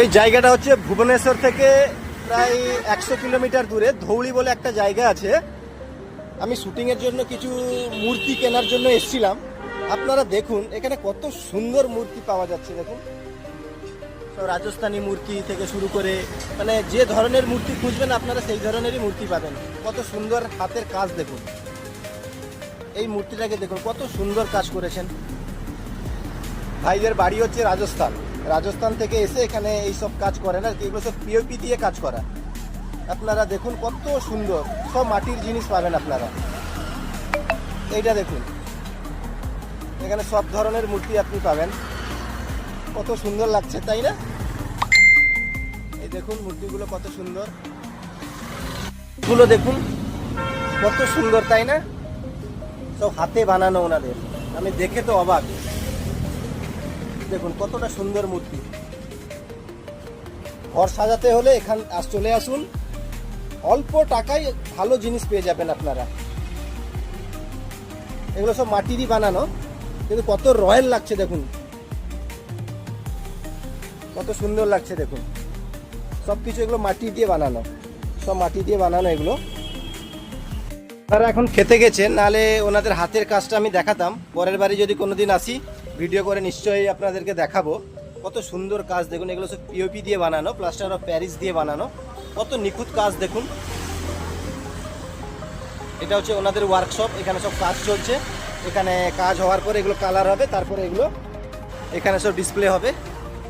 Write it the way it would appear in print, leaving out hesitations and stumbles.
এই জায়গাটা হচ্ছে ভুবনেশ্বর থেকে প্রায় 100 কিলোমিটার দূরে ধৌলি বলে একটা জায়গা আছে। আমি শুটিংয়ের জন্য কিছু মূর্তি কেনার জন্য এসেছিলাম। আপনারা দেখুন এখানে কত সুন্দর মূর্তি পাওয়া যাচ্ছে। দেখুন সব রাজস্থানী মূর্তি থেকে শুরু করে মানে যে ধরনের মূর্তি খুঁজবেন আপনারা সেই ধরনেরই মূর্তি পাবেন। কত সুন্দর হাতের কাজ দেখুন। এই মূর্তিটাকে দেখুন কত সুন্দর কাজ করেছেন। ভাইদের বাড়ি হচ্ছে রাজস্থান। রাজস্থান থেকে এসে এখানে এই সব কাজ করে না, এগুলো সব পিওপি দিয়ে কাজ করা। আপনারা দেখুন কত সুন্দর সব মাটির জিনিস পাবেন আপনারা। এইটা দেখুন এখানে সব ধরনের মূর্তি আপনি পাবেন। কত সুন্দর লাগছে তাই না? এই দেখুন মূর্তিগুলো কত সুন্দর, এগুলো দেখুন কত সুন্দর তাই না? সব হাতে বানানো ওনাদের, আমি দেখে তো অবাক। দেখুন কতটা সুন্দর মূর্তি। ঘর সাজাতে হলে এখান চলে আসুন, অল্প টাকায় ভালো জিনিস পেয়ে যাবেন আপনারা। এগুলো সব মাটিরই বানানো, কিন্তু কত রয়্যাল লাগছে দেখুন, কত সুন্দর লাগছে দেখুন। সব কিছু এগুলো মাটি দিয়ে বানানো, সব মাটি দিয়ে বানানো এগুলো। তারা এখন খেতে গেছেন, নাহলে ওনাদের হাতের কাজটা আমি দেখাতাম। পরের বারে যদি কোনোদিন আসি ভিডিও করে নিশ্চয়ই আপনাদেরকে দেখাবো। কত সুন্দর কাজ দেখুন, এগুলো সব পিওপি দিয়ে বানানো, প্লাস্টার অফ প্যারিস দিয়ে বানানো। কত নিখুঁত কাজ দেখুন। এটা হচ্ছে ওনাদের ওয়ার্কশপ, এখানে সব কাজ চলছে। এখানে কাজ হওয়ার পরে এগুলো কালার হবে, তারপরে এগুলো এখানে সব ডিসপ্লে হবে।